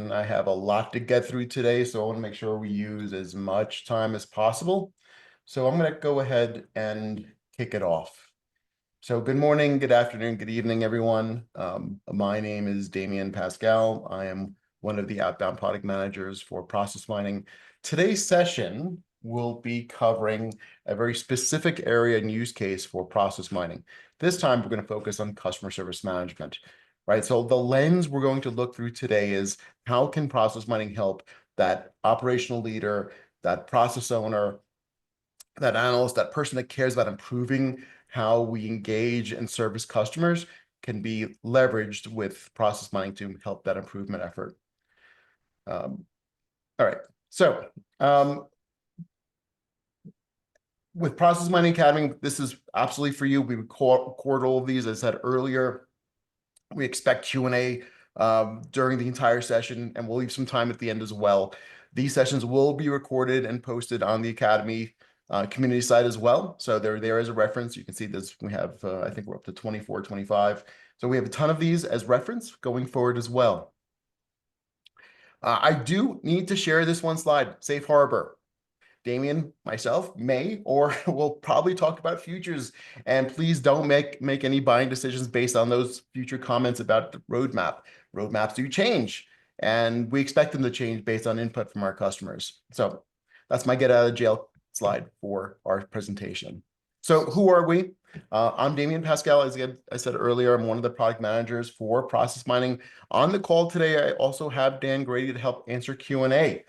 and I have a lot to get through today, so I want to make sure we use as much time as possible. So I'm going to go ahead and kick it off. So good morning, good afternoon, good evening, everyone. My name is Damian Pascale. I am one of the outbound product managers for process mining. Today's session will be covering a very specific area and use case for process mining. This time, we're going to focus on customer service management, right? So the lens we're going to look through today is how can process mining help that operational leader, that process owner, that analyst, that person that cares about improving how we engage and service customers can be leveraged with process mining to help that improvement effort. All right, so with Process Mining Academy, this is absolutely for you. We record all of these, as I said earlier. We expect Q&A during the entire session, and we'll leave some time at the end as well. These sessions will be recorded and posted on the Academy community site as well. So they're there as a reference. You can see this. We have, I think we're up to 24, 25. So we have a ton of these as reference going forward as well. I do need to share this one slide, Safe Harbor. Damian, myself, may or will probably talk about futures, and please don't make any buying decisions based on those future comments about the roadmap. Roadmaps do change, and we expect them to change based on input from our customers. So that's my get out of jail slide for our presentation. So who are we? I'm Damian Pascale. As I said earlier, I'm one of the product managers for process mining. On the call today, I also have Dan Grady to help answer Q&A.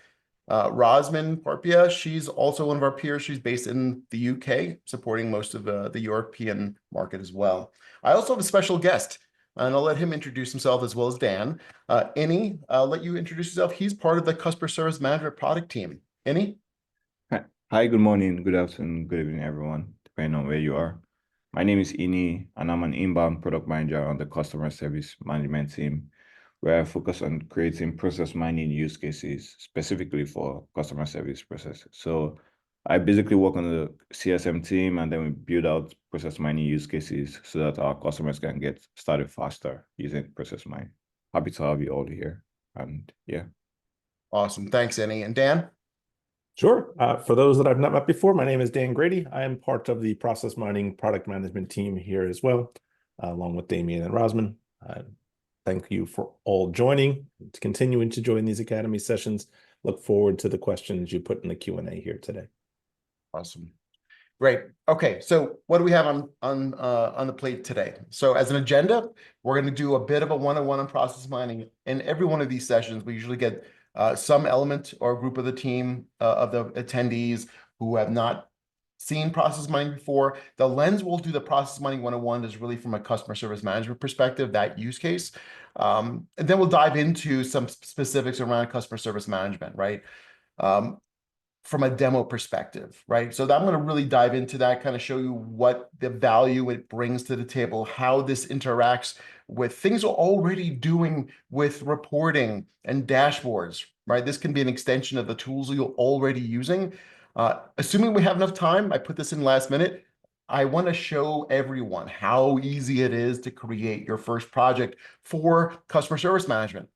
Rosman Parpia, she's also one of our peers. She's based in the UK, supporting most of the European market as well. I also have a special guest, and I'll let him introduce himself as well as Dan. Ini, I'll let you introduce yourself. He's part of the customer service management product team. Ini? Hi, good morning, good afternoon, good evening, everyone, depending on where you are. My name is Ini, and I'm an inbound product manager on the customer service management team, where I focus on creating process mining use cases specifically for customer service processes. So I basically work on the CSM team, and then we build out process mining use cases so that our customers can get started faster using process mining. Happy to have you all here. And yeah. Awesome. Thanks, Ini. And Dan? Sure. For those that I've not met before, my name is Dan Grady. I am part of the process mining product management team here as well, along with Damian and Rosman. Thank you for all joining, continuing to join these Academy sessions. Look forward to the questions you put in the Q&A here today. Awesome. Great. Okay, so what do we have on the plate today? So as an agenda, we're going to do a bit of a one-on-one on process mining. In every one of these sessions, we usually get some element or group of the team of the attendees who have not seen process mining before. The lens we'll do the process mining 101 is really from a customer service management perspective, that use case. And then we'll dive into some specifics around customer service management, right? From a demo perspective, right? So I'm going to really dive into that, kind of show you what the value it brings to the table, how this interacts with things we're already doing with reporting and dashboards, right? This can be an extension of the tools you're already using. Assuming we have enough time, I put this in last minute. I want to show everyone how easy it is to create your first project for customer service management.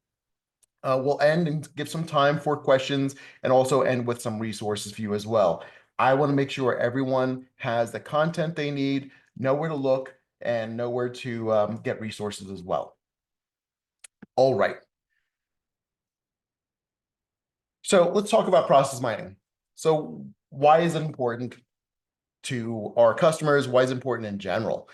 We'll end and give some time for questions and also end with some resources for you as well. I want to make sure everyone has the content they need, know where to look, and know where to get resources as well. All right. So let's talk about process mining. So why is it important to our customers? Why is it important in general?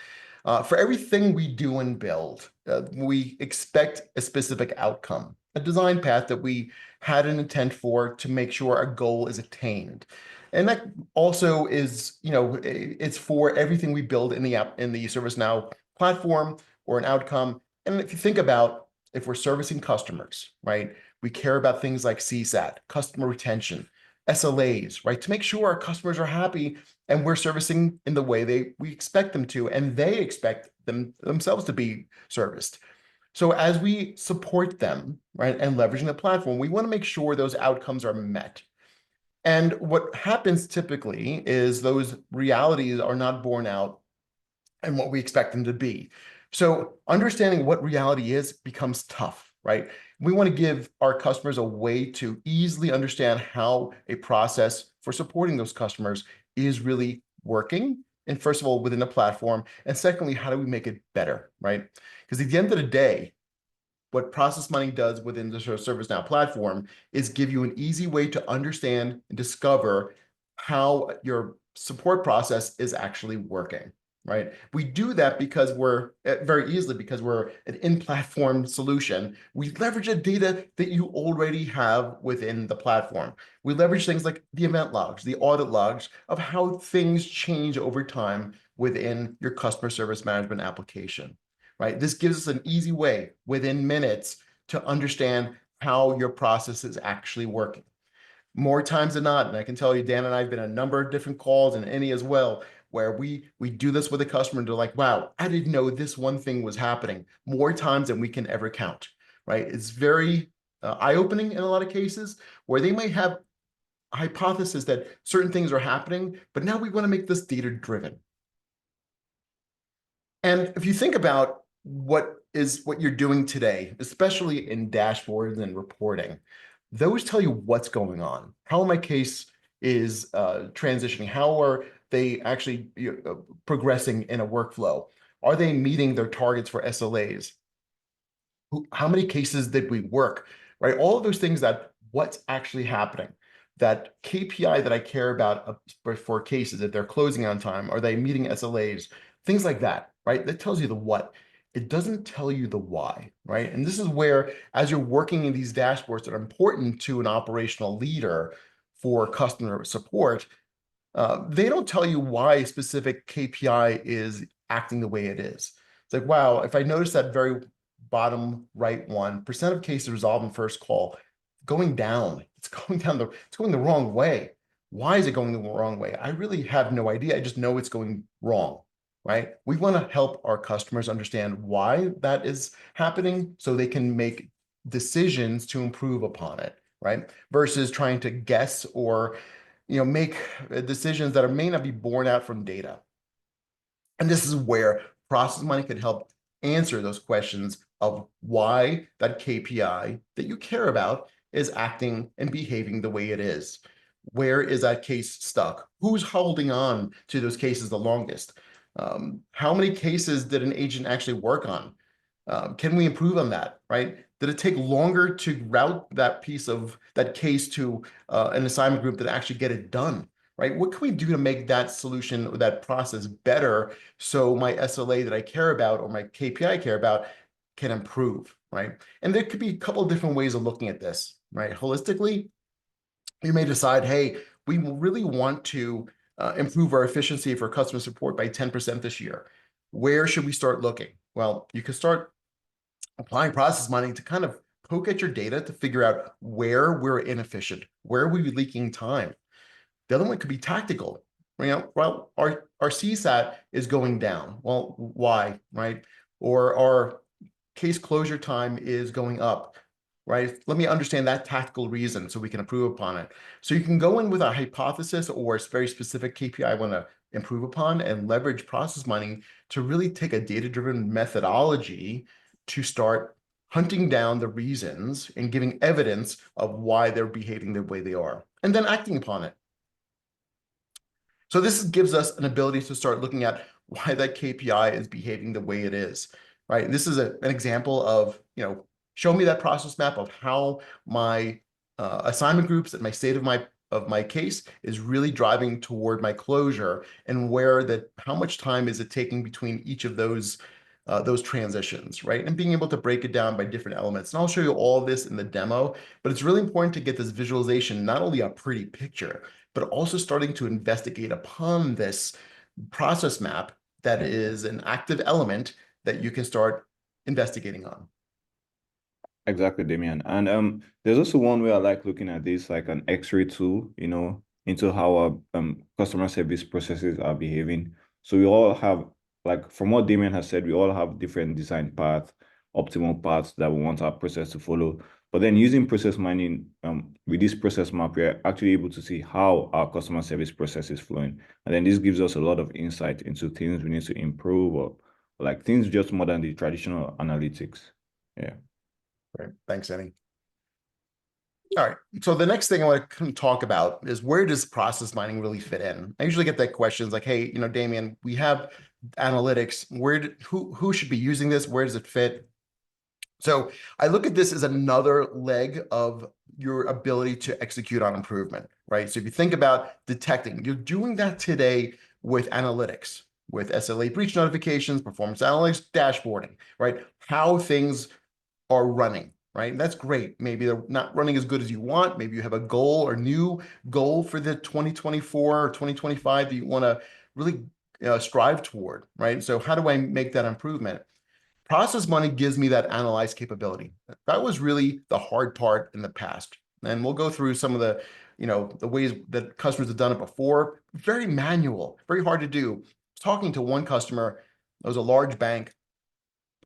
For everything we do and build, we expect a specific outcome, a design path that we had an intent for to make sure a goal is attained. And that also is, it's for everything we build in the ServiceNow platform or an outcome. And if you think about, if we're servicing customers, right, we care about things like CSAT, customer retention, SLAs, right, to make sure our customers are happy and we're servicing in the way we expect them to, and they expect themselves to be serviced. So as we support them, right, and leveraging the platform, we want to make sure those outcomes are met. And what happens typically is those realities are not borne out and what we expect them to be. So understanding what reality is becomes tough, right? We want to give our customers a way to easily understand how a process for supporting those customers is really working. And first of all, within the platform. And secondly, how do we make it better, right? Because at the end of the day, what process mining does within the ServiceNow platform is give you an easy way to understand and discover how your support process is actually working, right? We do that because we're very easily because we're an in-platform solution. We leverage the data that you already have within the platform. We leverage things like the event logs, the audit logs of how things change over time within your customer service management application. Right? This gives us an easy way within minutes to understand how your process is actually working. More times than not, and I can tell you, Dan and I have been on a number of different calls, and Any as well, where we do this with a customer and they're like, wow, I didn't know this one thing was happening, more times than we can ever count, right? It's very eye-opening in a lot of cases where they might have a hypothesis that certain things are happening, but now we want to make this data-driven. And if you think about what you're doing today, especially in dashboards and reporting, those tell you what's going on, how my case is transitioning, how are they actually progressing in a workflow, are they meeting their targets for SLAs, how many cases did we work, right? All of those things, that what's actually happening, that KPI that I care about for cases, that they're closing on time, are they meeting SLAs, things like that, right? That tells you the what. It doesn't tell you the why, right? And this is where, as you're working in these dashboards that are important to an operational leader for customer support, they don't tell you why a specific KPI is acting the way it is. It's like, wow, if I notice that very bottom right one, percent of cases resolved in first call, going down, it's going the wrong way. Why is it going the wrong way? I really have no idea. I just know it's going wrong. Right? We want to help our customers understand why that is happening so they can make decisions to improve upon it, right? Versus trying to guess or, make decisions that may not be borne out from data. And this is where process mining can help answer those questions of why that KPI that you care about is acting and behaving the way it is. Where is that case stuck? Who's holding on to those cases the longest? How many cases did an agent actually work on? Can we improve on that, right? Did it take longer to route that piece of that case to an assignment group that actually get it done, right? What can we do to make that solution or that process better so my SLA that I care about or my KPI I care about can improve, right? And there could be a couple of different ways of looking at this, right? Holistically, you may decide, hey, we really want to improve our efficiency for customer support by 10% this year. Where should we start looking? Well, you can start applying process mining to kind of poke at your data to figure out where we're inefficient, where we're leaking time. The other one could be tactical. Well, our CSAT is going down. Well, why, right? Or our case closure time is going up. Right? Let me understand that tactical reason so we can improve upon it. So you can go in with a hypothesis or a very specific KPI I want to improve upon and leverage process mining to really take a data-driven methodology to start hunting down the reasons and giving evidence of why they're behaving the way they are, and then acting upon it. So this gives us an ability to start looking at why that KPI is behaving the way it is, right? And this is an example of, show me that process map of how my assignment groups and my state of my case is really driving toward my closure, and how much time is it taking between each of those transitions, right? And being able to break it down by different elements. And I'll show you all of this in the demo, but it's really important to get this visualization, not only a pretty picture, but also starting to investigate upon this process map that is an active element that you can start investigating on. Exactly, Damian. And there's also one way I like looking at this, like an X-ray tool, into how our customer service processes are behaving. So we all have, like from what Damian has said, we all have different design paths, optimal paths that we want our process to follow. But then using process mining, with this process map, we're actually able to see how our customer service process is flowing. And then this gives us a lot of insight into things we need to improve, or like things just more than the traditional analytics. Yeah. Right. Thanks, Annie. All right. So the next thing I want to talk about is, where does process mining really fit in? I usually get that questions like, hey, Damian, we have analytics. Who should be using this? Where does it fit? So I look at this as another leg of your ability to execute on improvement, right? So if you think about detecting, you're doing that today with analytics, with SLA breach notifications, performance analytics, dashboarding, right? How things are running, right? And that's great. Maybe they're not running as good as you want. Maybe you have a goal or new goal for the 2024 or 2025 that you want to really strive toward, right? So how do I make that improvement? Process mining gives me that analyze capability. That was really the hard part in the past. And we'll go through some of the ways that customers have done it before. Very manual, very hard to do. I was talking to one customer, it was a large bank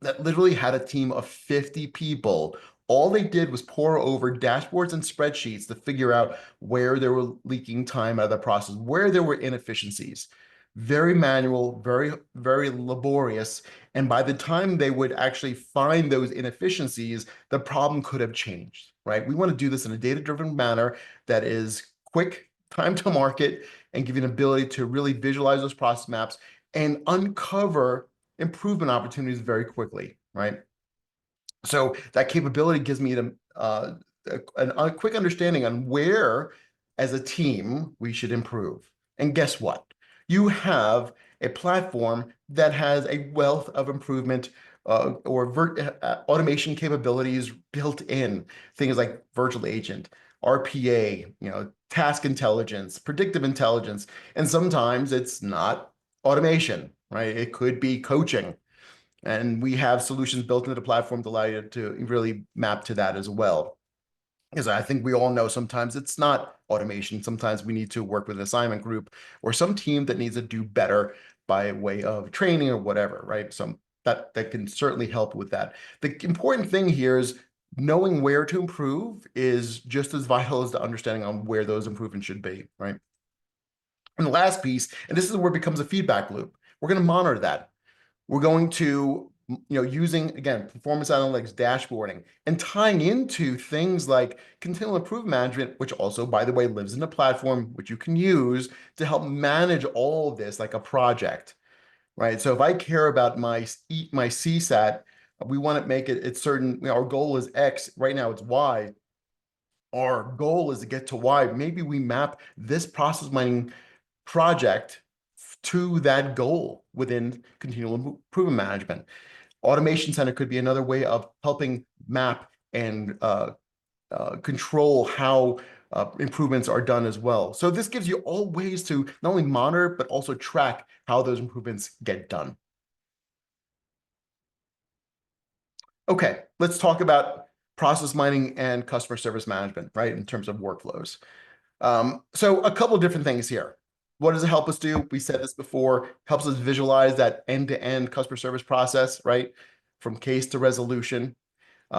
that literally had a team of 50 people. All they did was pour over dashboards and spreadsheets to figure out where they were leaking time out of the process, where there were inefficiencies. Very manual, very, very laborious. And by the time they would actually find those inefficiencies, the problem could have changed, right? We want to do this in a data-driven manner that is quick, time to market, and give you an ability to really visualize those process maps and uncover improvement opportunities very quickly, right? So that capability gives me a quick understanding on where, as a team, we should improve. And guess what? You have a platform that has a wealth of improvement automation capabilities built in. Things like virtual agent, RPA, task intelligence, predictive intelligence, and sometimes it's not automation, right? It could be coaching. And we have solutions built into the platform to allow you to really map to that as well. Because I think we all know sometimes it's not automation. Sometimes we need to work with an assignment group or some team that needs to do better by way of training or whatever, right? So that can certainly help with that. The important thing here is knowing where to improve is just as vital as the understanding on where those improvements should be, right? And the last piece, and this is where it becomes a feedback loop. We're going to monitor that. We're going to, using, again, performance analytics, dashboarding, and tying into things like continual improvement management, which also, by the way, lives in a platform which you can use to help manage all of this like a project, right? So if I care about my CSAT, we want to make it certain, our goal is X, right now it's Y. Our goal is to get to Y. Maybe we map this process mining project to that goal within continual improvement management. Automation Center could be another way of helping map and control how improvements are done as well. So this gives you all ways to not only monitor, but also track how those improvements get done. Okay, let's talk about process mining and customer service management, right, in terms of workflows. So a couple of different things here. What does it help us do? We said this before, helps us visualize that end-to-end customer service process, right? From case to resolution,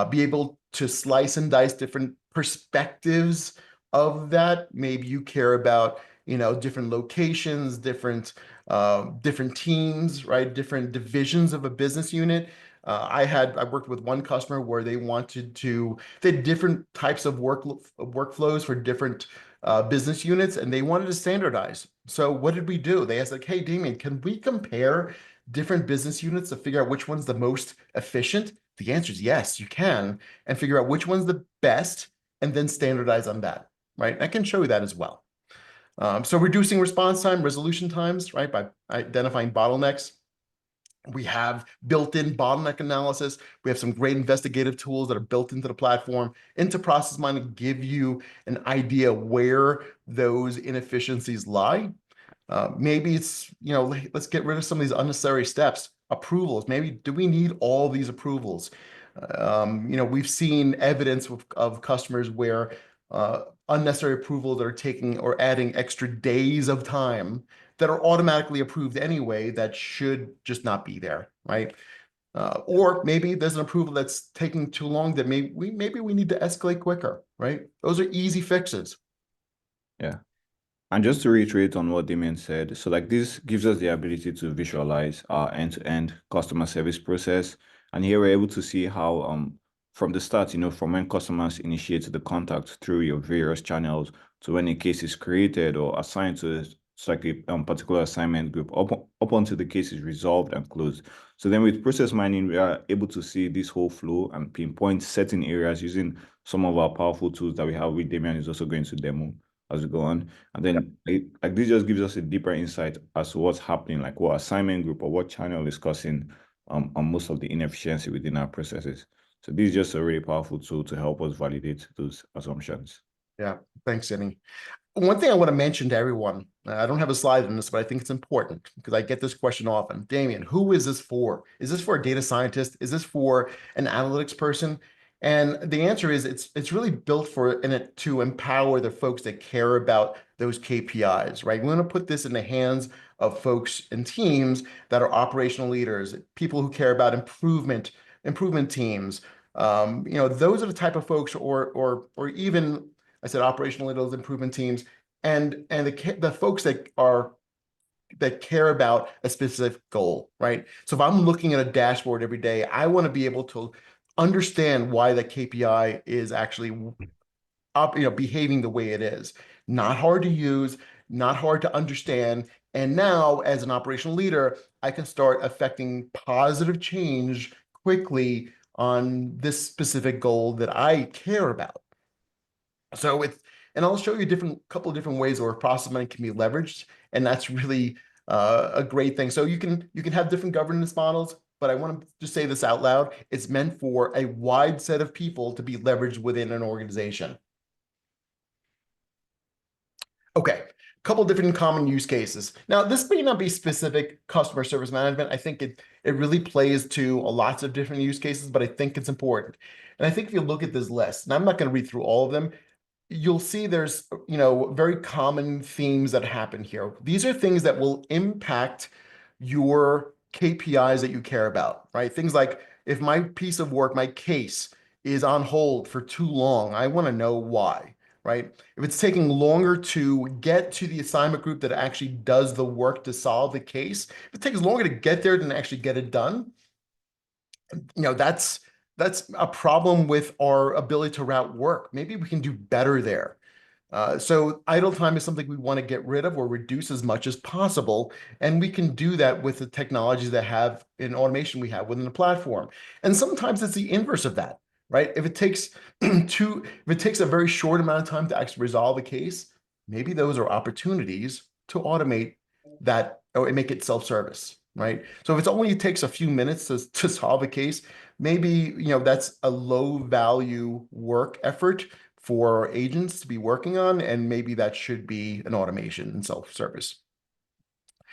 be able to slice and dice different perspectives of that. Maybe you care about, different locations, different teams, right? Different divisions of a business unit. I worked with one customer where they had different types of workflows for different business units, and they wanted to standardize. So what did we do? They asked like, hey, Damian, can we compare different business units to figure out which one's the most efficient? The answer is yes, you can, and figure out which one's the best and then standardize on that, right? I can show you that as well. So reducing response time, resolution times, right? By identifying bottlenecks. We have built-in bottleneck analysis. We have some great investigative tools that are built into the platform, into process mining, give you an idea where those inefficiencies lie. Maybe it's, let's get rid of some of these unnecessary steps. Approvals. Maybe do we need all these approvals? We've seen evidence of customers where unnecessary approvals are taking or adding extra days of time that are automatically approved anyway that should just not be there, right? Or maybe there's an approval that's taking too long that maybe we need to escalate quicker, right? Those are easy fixes. Yeah. And just to reiterate on what Damian said, so like this gives us the ability to visualize our end-to-end customer service process. And here we're able to see how from the start, from when customers initiate the contact through your various channels to when a case is created or assigned to like a particular assignment group up until the case is resolved and closed. So then with process mining, we are able to see this whole flow and pinpoint certain areas using some of our powerful tools that we have, with Damian is also going to demo as we go on. And then like this just gives us a deeper insight as to what's happening, like what assignment group or what channel is causing on most of the inefficiency within our processes. So this is just a really powerful tool to help us validate those assumptions. Yeah, thanks, Jenny. One thing I want to mention to everyone, I don't have a slide on this, but I think it's important because I get this question often. Damian, who is this for? Is this for a data scientist? Is this for an analytics person? And the answer is it's really built to empower the folks that care about those KPIs, right? We want to put this in the hands of folks and teams that are operational leaders, people who care about improvement teams. Those are the type of folks, or even I said operational leaders, improvement teams, and the folks that care about a specific goal, right? So if I'm looking at a dashboard every day, I want to be able to understand why that KPI is actually behaving the way it is. Not hard to use, not hard to understand. And now, as an operational leader, I can start affecting positive change quickly on this specific goal that I care about. So and I'll show you a couple of different ways where process mining can be leveraged, and that's really a great thing. So you can have different governance models, but I want to just say this out loud. It's meant for a wide set of people to be leveraged within an organization. Okay, a couple of different common use cases. Now, this may not be specific customer service management. I think it really plays to lots of different use cases, but I think it's important. And I think if you look at this list, and I'm not going to read through all of them, you'll see there's, very common themes that happen here. These are things that will impact your KPIs that you care about, right? Things like if my piece of work, my case is on hold for too long, I want to know why, right? If it's taking longer to get to the assignment group that actually does the work to solve the case, if it takes longer to get there than actually get it done, that's a problem with our ability to route work. Maybe we can do better there. So idle time is something we want to get rid of or reduce as much as possible. And we can do that with the technologies that have in automation we have within the platform. And sometimes it's the inverse of that, right? If it takes a very short amount of time to actually resolve a case, maybe those are opportunities to automate that or make it self-service, right? So if it only takes a few minutes to solve a case, maybe that's a low value work effort for agents to be working on, and maybe that should be an automation and self-service.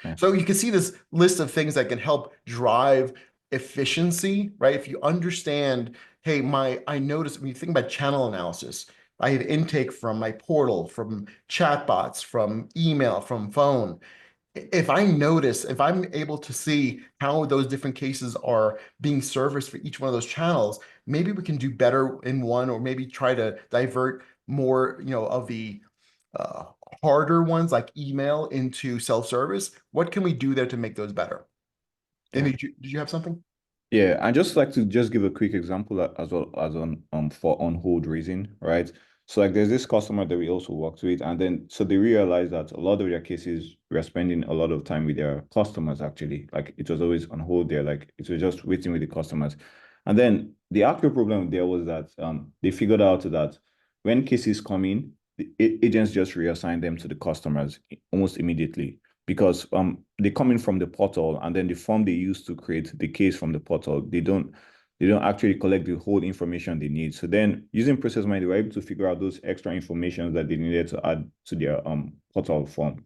Yeah. So you can see this list of things that can help drive efficiency, right? If you understand, hey, I noticed when you think about channel analysis, I have intake from my portal, from chatbots, from email, from phone. If I'm able to see how those different cases are being serviced for each one of those channels, maybe we can do better in one, or maybe try to divert more, of the harder ones like email into self-service. What can we do there to make those better? Yeah. Did you have something? Yeah, I'd just like to just give a quick example as well as for on hold raising, right? So like there's this customer that we also worked with, and then so they realized that a lot of their cases were spending a lot of time with their customers actually. Like it was always on hold there, like it was just waiting with the customers. And then the actual problem there was that they figured out that when cases come in, the agents just reassign them to the customers almost immediately, because they come in from the portal, and then the form they use to create the case from the portal, they don't actually collect the whole information they need. So then using process mining, they were able to figure out those extra information that they needed to add to their portal form,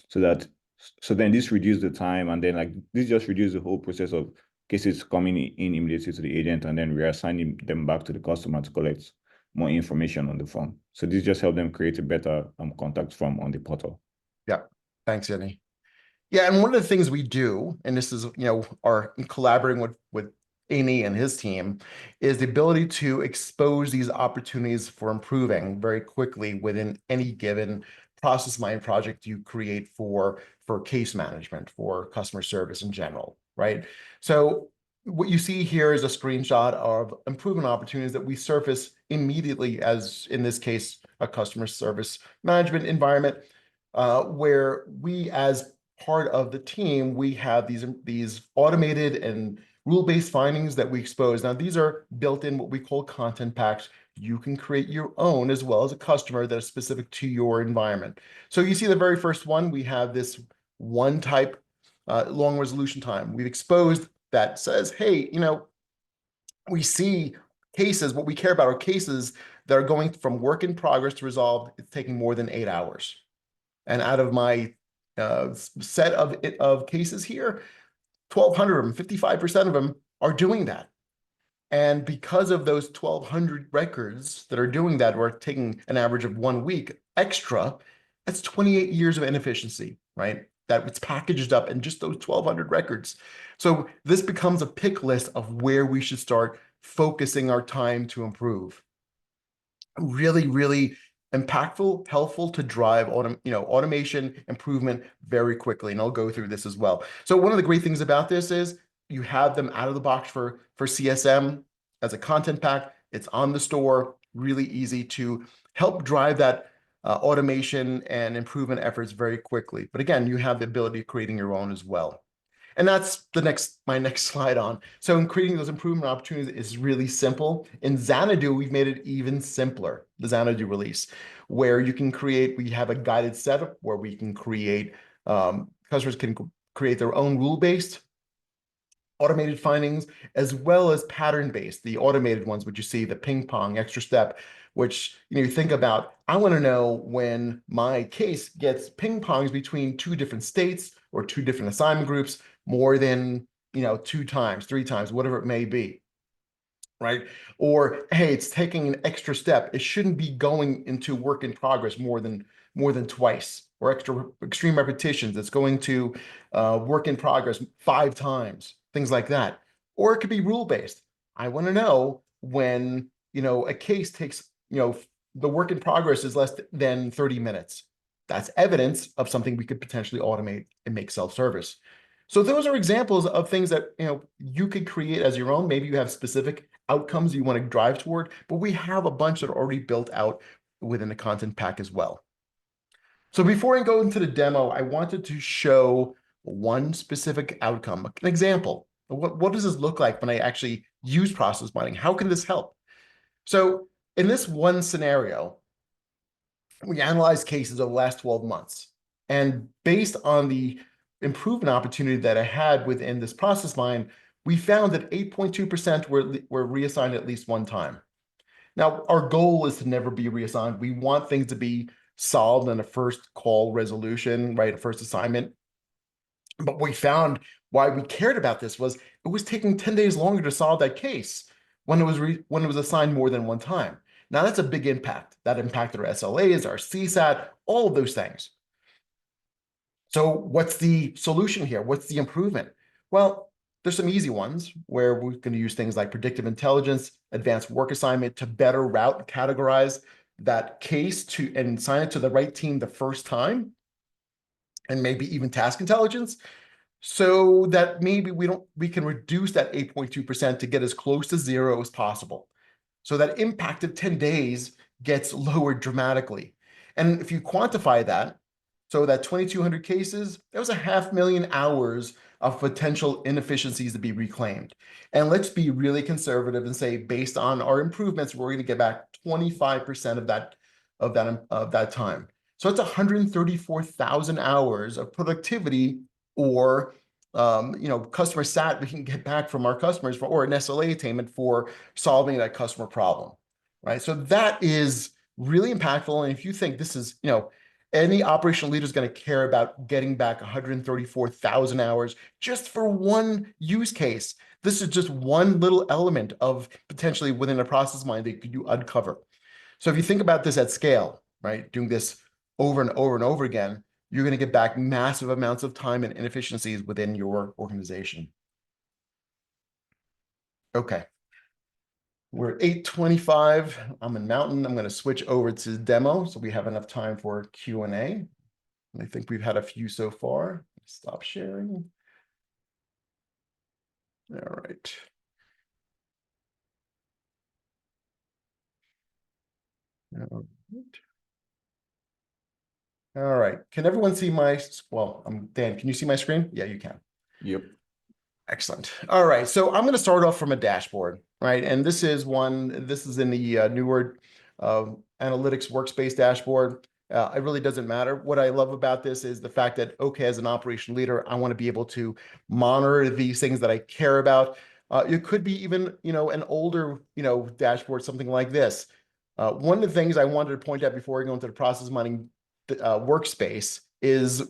so then this reduced the time, and then like this just reduced the whole process of cases coming in immediately to the agent and then reassigning them back to the customer to collect more information on the form. So this just helped them create a better contact form on the portal. Yeah, thanks, Jenny. Yeah, and one of the things we do, and this is, our collaborating with Amy and his team, is the ability to expose these opportunities for improving very quickly within any given process mining project you create for case management, for customer service in general, right? So, what you see here is a screenshot of improvement opportunities that we surface immediately, as in this case, a customer service management environment, where we, as part of the team, we have these automated and rule-based findings that we expose. Now, these are built in what we call content packs. You can create your own as well as a customer that is specific to your environment. So you see the very first one, we have this one type long resolution time. We've exposed that says, hey, we see cases, what we care about are cases that are going from work in progress to resolved. It's taking more than 8 hours. And out of my set of cases here, 1,200 of them, 55% of them are doing that. And because of those 1,200 records that are doing that, we're taking an average of 1 week extra, that's 28 years of inefficiency, right? That it's packaged up in just those 1,200 records. So this becomes a pick list of where we should start focusing our time to improve. Really, really impactful, helpful to drive automation improvement very quickly. And I'll go through this as well. So one of the great things about this is you have them out of the box for CSM as a content pack. It's on the store, really easy to help drive that automation and improvement efforts very quickly. But again, you have the ability of creating your own as well. And that's my next slide on. So in creating those improvement opportunities is really simple. In Xanadu, we've made it even simpler, the Xanadu release, where you can we have a guided setup where we can create, customers can create their own rule-based automated findings, as well as pattern-based, the automated ones, which you see, the ping pong extra step, which you think about, I want to know when my case gets ping pongs between 2 different states or 2 different assignment groups more than 2 times, 3 times, whatever it may be, right? Or hey, it's taking an extra step. It shouldn't be going into work in progress more than twice, or extreme repetitions. It's going to work in progress 5 times, things like that. Or it could be rule-based. I want to know when a case takes the work in progress is less than 30 minutes. That's evidence of something we could potentially automate and make self-service. So those are examples of things that you could create as your own. Maybe you have specific outcomes you want to drive toward, but we have a bunch that are already built out within the content pack as well. So before I go into the demo, I wanted to show one specific outcome, an example. What does this look like when I actually use process mining? How can this help? So in this one scenario, we analyzed cases over the last 12 months. And based on the improvement opportunity that I had within this process mine, we found that 8.2% were reassigned at least one time. Now, our goal is to never be reassigned. We want things to be solved in a first call resolution, right? A first assignment. But we found why we cared about this was it was taking 10 days longer to solve that case when it was assigned more than one time. Now that's a big impact. That impacted our SLAs, our CSAT, all of those things. So what's the solution here? What's the improvement? Well, there's some easy ones where we're going to use things like predictive intelligence, advanced work assignment to better route and categorize that case and assign it to the right team the first time, and maybe even task intelligence, so that maybe we can reduce that 8.2% to get as close to 0 as possible. So that impact of 10 days gets lowered dramatically. And if you quantify that, so that 2,200 cases, that was 500,000 hours of potential inefficiencies to be reclaimed. And let's be really conservative and say, based on our improvements, we're going to get back 25% of that time. So it's 134,000 hours of productivity or customer sat we can get back from our customers or an SLA attainment for solving that customer problem, right? So that is really impactful. And if you think this is, any operational leader is going to care about getting back 134,000 hours just for one use case. This is just one little element of potentially within a process mine that you uncover. So if you think about this at scale, right, doing this over and over and over again, you're going to get back massive amounts of time and inefficiencies within your organization. Okay. We're at 8:25. I'm in Mountain. I'm going to switch over to the demo so we have enough time for Q&A. I think we've had a few so far. Stop sharing. All right. All right. All right. Can everyone see my, well, Dan, can you see my screen? Yeah, you can. Yep. Excellent. All right. So I'm going to start off from a dashboard, right? And this is in the newer analytics workspace dashboard. It really doesn't matter. What I love about this is the fact that, okay, as an operation leader, I want to be able to monitor these things that I care about. It could be even, an older, dashboard, something like this. One of the things I wanted to point out before I go into the process mining workspace is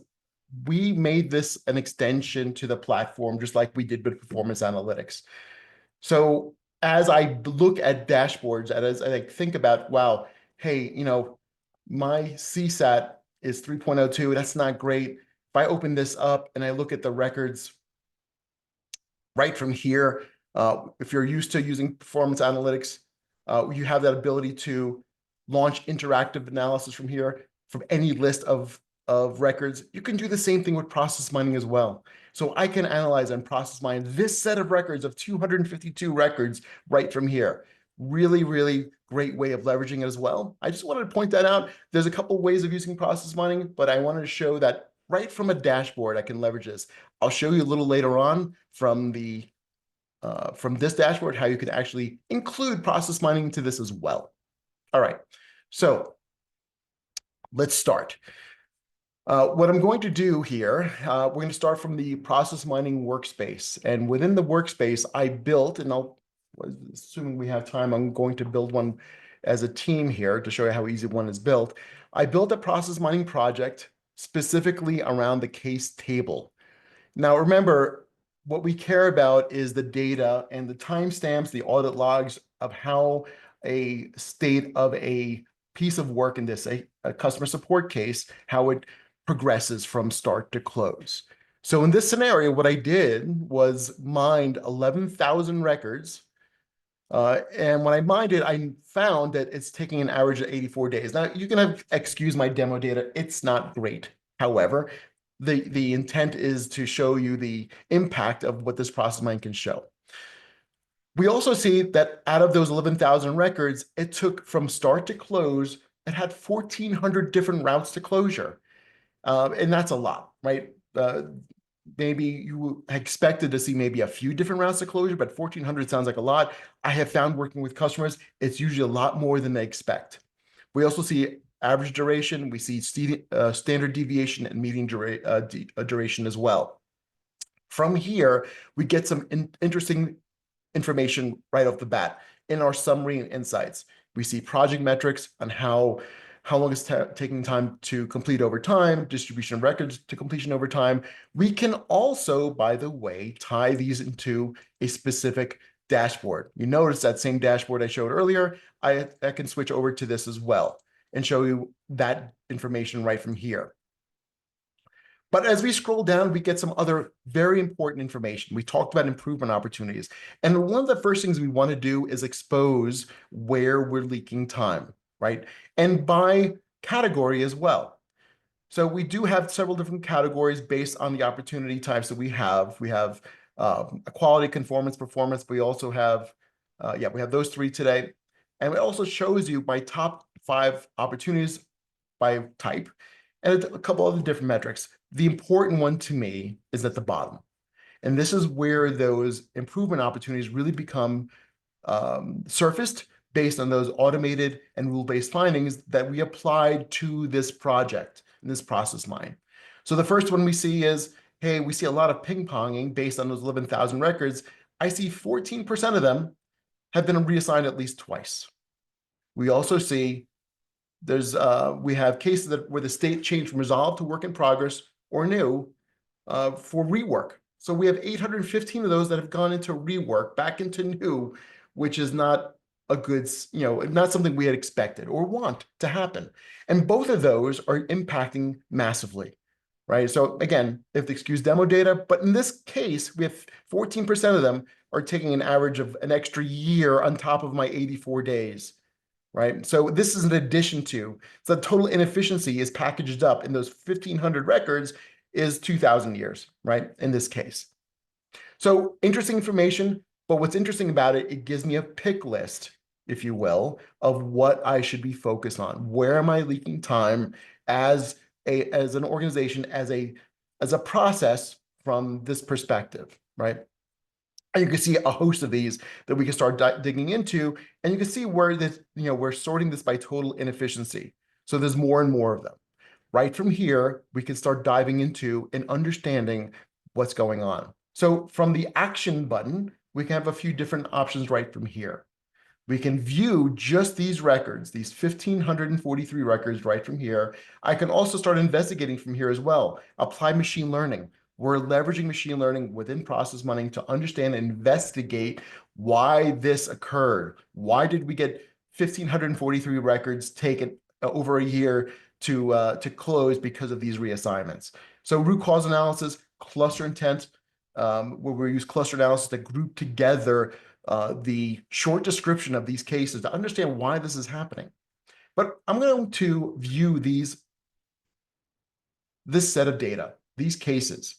we made this an extension to the platform, just like we did with performance analytics. So as I look at dashboards, and as I think about, wow, hey, my CSAT is 3.02, that's not great. If I open this up and I look at the records right from here, if you're used to using performance analytics, you have that ability to launch interactive analysis from here, from any list of records. You can do the same thing with process mining as well. So I can analyze and process mine this set of records of 252 records right from here. Really, really great way of leveraging it as well. I just wanted to point that out. There's a couple ways of using process mining, but I wanted to show that right from a dashboard, I can leverage this. I'll show you a little later on from this dashboard how you can actually include process mining into this as well. All right, so let's start. What I'm going to do here, we're going to start from the process mining workspace. And within the workspace, I built, and assuming we have time, I'm going to build one as a team here to show you how easy one is built. I built a process mining project specifically around the case table. Now, remember, what we care about is the data and the timestamps, the audit logs of how a state of a piece of work, in this, a customer support case, how it progresses from start to close. So in this scenario, what I did was mined 11,000 records. And when I mined it, I found that it's taking an average of 84 days. Now, you can excuse my demo data. It's not great. However, the intent is to show you the impact of what this process mine can show. We also see that out of those 11,000 records, it took from start to close, it had 1,400 different routes to closure. And that's a lot, right? Maybe you expected to see maybe a few different routes to closure, but 1,400 sounds like a lot. I have found working with customers, it's usually a lot more than they expect. We also see average duration, we see standard deviation and median duration as well. From here, we get some interesting information right off the bat. In our summary and insights, we see project metrics on how long it's taking time to complete over time, distribution of records to completion over time. We can also, by the way, tie these into a specific dashboard. You notice that same dashboard I showed earlier, I can switch over to this as well and show you that information right from here. But as we scroll down, we get some other very important information. We talked about improvement opportunities. And one of the first things we want to do is expose where we're leaking time, right? And by category as well. So we do have several different categories based on the opportunity types that we have. We have quality, conformance, performance. We also have, we have those three today. And it also shows you my top 5 opportunities by type and a couple other different metrics. The important one to me is at the bottom. And this is where those improvement opportunities really become surfaced based on those automated and rule-based findings that we applied to this project in this process mine. So the first one we see is, hey, we see a lot of ping-ponging based on those 11,000 records. I see 14% of them have been reassigned at least twice. We also see we have cases where the state changed from resolved to work in progress or new for rework. So we have 815 of those that have gone into rework, back into new, which is not a good, not something we had expected or want to happen. And both of those are impacting massively, right? So again, if the excuse demo data, but in this case, we have 14% of them are taking an average of an extra year on top of my 84 days. Right. So this is in addition to, so the total inefficiency is packaged up in those 1,500 records is 2,000 years, right? In this case. So interesting information, but what's interesting about it, it gives me a pick list, if you will, of what I should be focused on. Where am I leaking time as an organization, as a process from this perspective, right? And you can see a host of these that we can start digging into, and you can see where this, we're sorting this by total inefficiency. So there's more and more of them. Right from here, we can start diving into and understanding what's going on. So from the action button, we can have a few different options right from here. We can view just these records, these 1,543 records right from here. I can also start investigating from here as well. Apply machine learning. We're leveraging machine learning within process mining to understand and investigate why this occurred. Why did we get 1,543 records taken over a year to close because of these reassignments? So root cause analysis, cluster intent, where we use cluster analysis to group together the short description of these cases to understand why this is happening. But I'm going to view this set of data, these cases.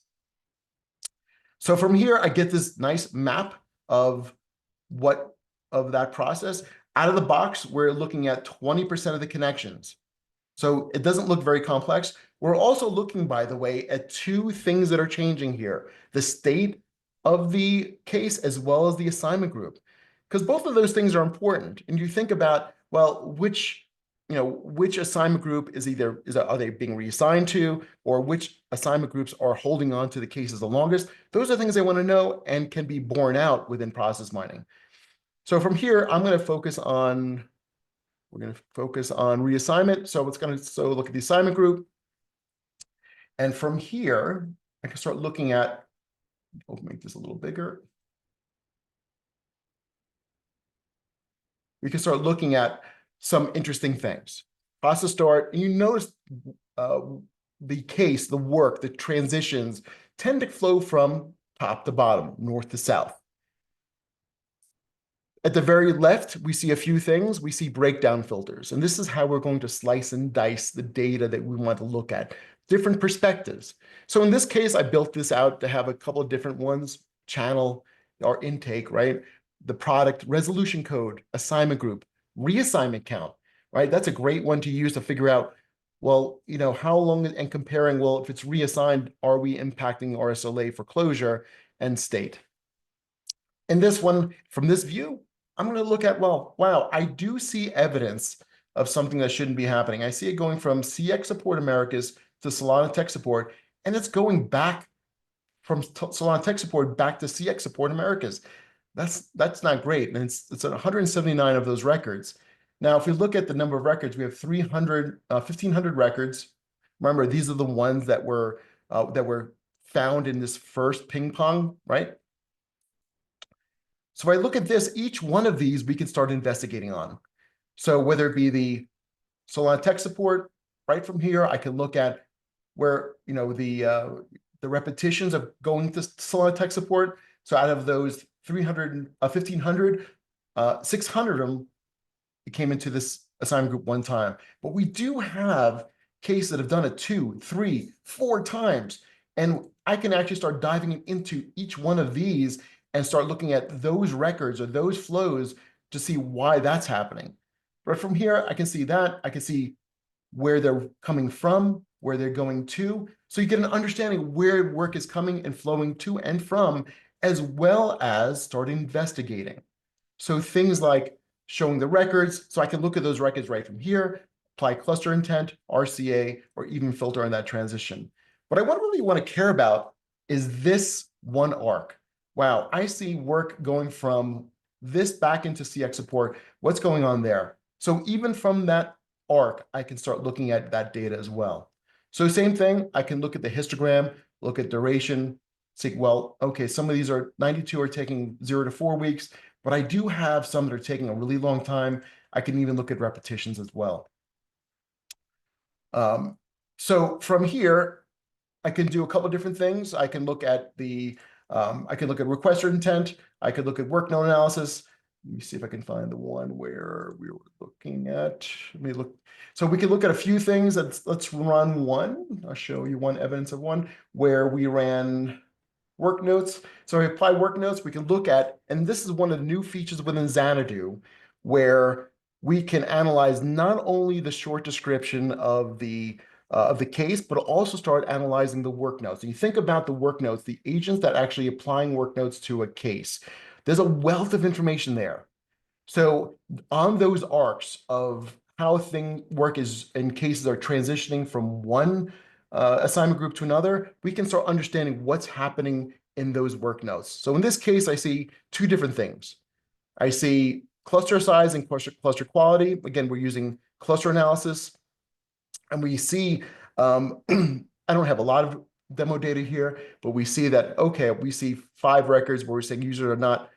So from here, I get this nice map of that process. Out of the box, we're looking at 20% of the connections. So it doesn't look very complex. We're also looking, by the way, at two things that are changing here: the state of the case as well as the assignment group, because both of those things are important. And you think about, well, which assignment group are they being reassigned to, or which assignment groups are holding on to the cases the longest? Those are things I want to know and can be borne out within process mining. So from here, we're going to focus on reassignment. So look at the assignment group. And from here, I can start looking at, I'll make this a little bigger. We can start looking at some interesting things. Process start, and you notice the case, the work, the transitions tend to flow from top to bottom, north to south. At the very left, we see a few things. We see breakdown filters, and this is how we're going to slice and dice the data that we want to look at, different perspectives. So in this case, I built this out to have a couple of different ones: channel or intake, right? The product, resolution code, assignment group, reassignment count, right? That's a great one to use to figure out, well, how long, and comparing, well, if it's reassigned, are we impacting our SLA for closure, and state. In this one, from this view, I'm going to look at, well, wow, I do see evidence of something that shouldn't be happening. I see it going from CX Support Americas to Solana Tech Support, and it's going back from Solana Tech Support back to CX Support Americas. That's not great, and it's 179 of those records. Now, if we look at the number of records, we have 1,500 records. Remember, these are the ones that were found in this first ping pong, right? So if I look at this, each one of these we can start investigating on. So whether it be the Solana Tech Support, right from here, I can look at where the repetitions of going to Solana Tech Support. So out of those 1,500, 600 of them came into this assignment group one time. But we do have cases that have done it 2, 3, 4 times. And I can actually start diving into each one of these and start looking at those records or those flows to see why that's happening. But from here, I can see that. I can see where they're coming from, where they're going to. So you get an understanding where work is coming and flowing to and from, as well as start investigating. So things like showing the records. So I can look at those records right from here, apply cluster intent, RCA, or even filter on that transition. What I really want to care about is this one arc. Wow, I see work going from this back into CX Support. What's going on there? So even from that arc, I can start looking at that data as well. So same thing, I can look at the histogram, look at duration, say, well, okay, some of these 92 are taking 0 to 4 weeks, but I do have some that are taking a really long time. I can even look at repetitions as well. So from here, I can do a couple of different things. I can look at requester intent. I could look at work node analysis. Let me see if I can find the one where we were looking at. Let me look. So we can look at a few things. Let's run one. I'll show you one evidence of one where we ran work notes. So we apply work notes, we can look at, and this is one of the new features within Xanadu, where we can analyze not only the short description of the case, but also start analyzing the work notes. And you think about the work notes, the agents that actually applying work notes to a case. There's a wealth of information there. So on those arcs of how work is and cases are transitioning from one assignment group to another, we can start understanding what's happening in those work notes. So in this case, I see two different things. I see cluster size and cluster quality. Again, we're using cluster analysis. And we see, I don't have a lot of demo data here, but we see that, okay, we see 5 records where we're saying users are not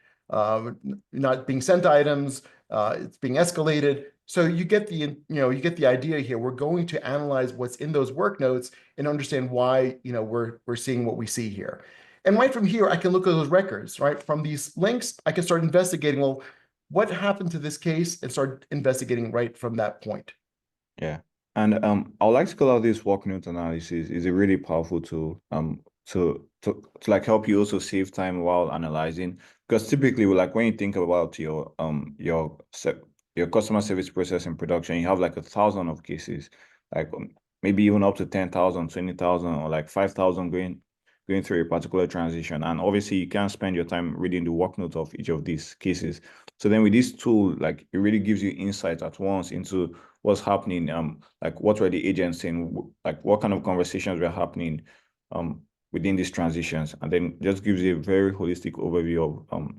being sent items, it's being escalated. So you get the idea here. We're going to analyze what's in those work notes and understand why, we're seeing what we see here. And right from here, I can look at those records, right? From these links, I can start investigating, well, what happened to this case, and start investigating right from that point. Yeah. And I would like to call out this work note analysis is a really powerful tool to like help you also save time while analyzing. Because typically, like when you think about your customer service process in production, you have like 1,000 of cases, like maybe even up to 10,000, 20,000, or like 5,000 going through a particular transition. And obviously you can't spend your time reading the work notes of each of these cases. So then with this tool, like it really gives you insight at once into what's happening, like what were the agents saying, like what kind of conversations were happening within these transitions, and then just gives you a very holistic overview of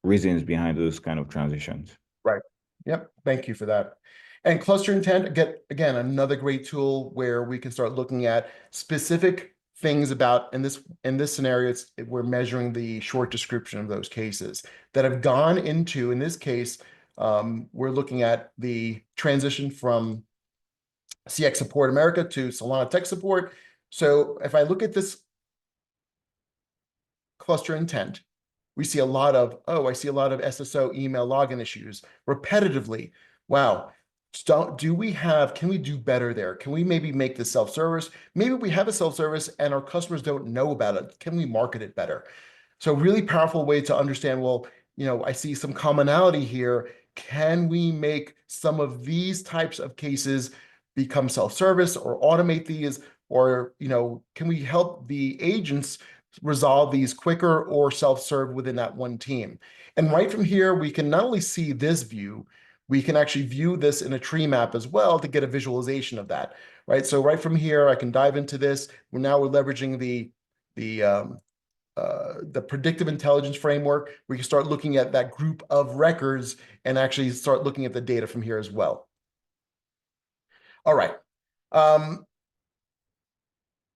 reasons behind those kind of transitions. Right. Yep. Thank you for that. And cluster intent, again, another great tool where we can start looking at specific things about, in this scenario, we're measuring the short description of those cases that have gone into, in this case, we're looking at the transition from CX Support America to Solana Tech Support. So if I look at this cluster intent, we see a lot of, I see a lot of SSO email login issues repetitively. Wow. Can we do better there? Can we maybe make this self-service? Maybe we have a self-service and our customers don't know about it. Can we market it better? So really powerful way to understand, well, I see some commonality here. Can we make some of these types of cases become self-service or automate these? Or, can we help the agents resolve these quicker or self-serve within that one team? And right from here, we can not only see this view, we can actually view this in a tree map as well to get a visualization of that, right? So right from here, I can dive into this. We're leveraging the predictive intelligence framework. We can start looking at that group of records and actually start looking at the data from here as well. All right.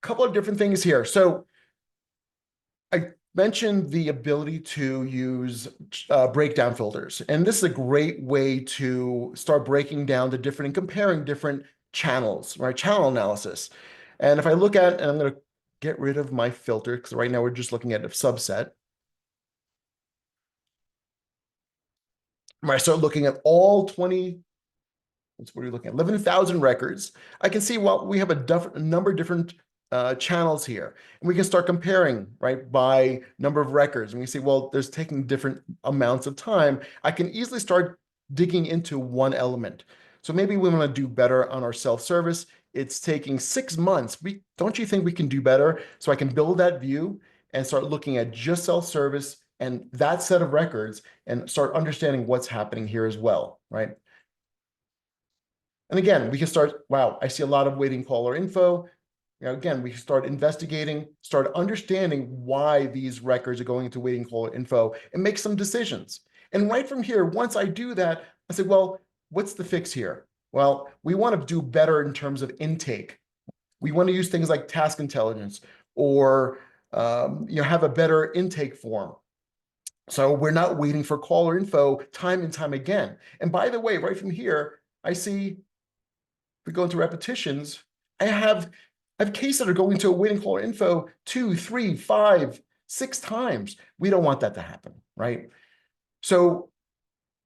Couple of different things here. So I mentioned the ability to use breakdown filters, and this is a great way to start breaking down the different and comparing different channels, right? Channel analysis. And if I look at, and I'm going to get rid of my filter because right now we're just looking at a subset. When I start looking at all 20, that's what we're looking at, 11,000 records, I can see, well, we have a number of different channels here, and we can start comparing, right, by number of records. And we see, well, there's taking different amounts of time. I can easily start digging into one element. So maybe we want to do better on our self-service. It's taking 6 months. Don't you think we can do better? So I can build that view and start looking at just self-service and that set of records and start understanding what's happening here as well, right? And again, we can start, wow, I see a lot of waiting caller info. Again, we start investigating, start understanding why these records are going into waiting caller info and make some decisions. And right from here, once I do that, I say, well, what's the fix here? Well, we want to do better in terms of intake. We want to use things like task intelligence or have a better intake form. So we're not waiting for caller info time and time again. And by the way, right from here, I see, if we go into repetitions, I have cases that are going to a waiting caller info 2, 3, 5, 6 times. We don't want that to happen, right? So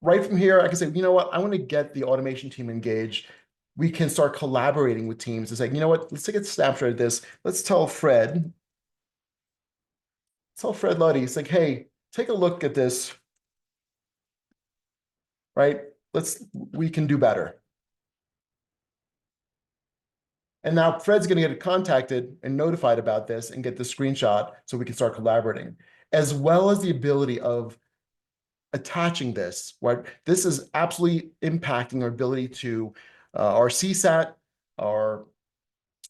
right from here, I can say, you know what? I want to get the automation team engaged. We can start collaborating with teams and say, you know what? Let's take a snapshot of this. Let's tell Fred tell Fred Luddy, it's like, hey, take a look at this, right? We can do better. And now Fred's going to get contacted and notified about this and get the screenshot so we can start collaborating, as well as the ability of attaching this, right? This is absolutely impacting our ability to our CSAT, our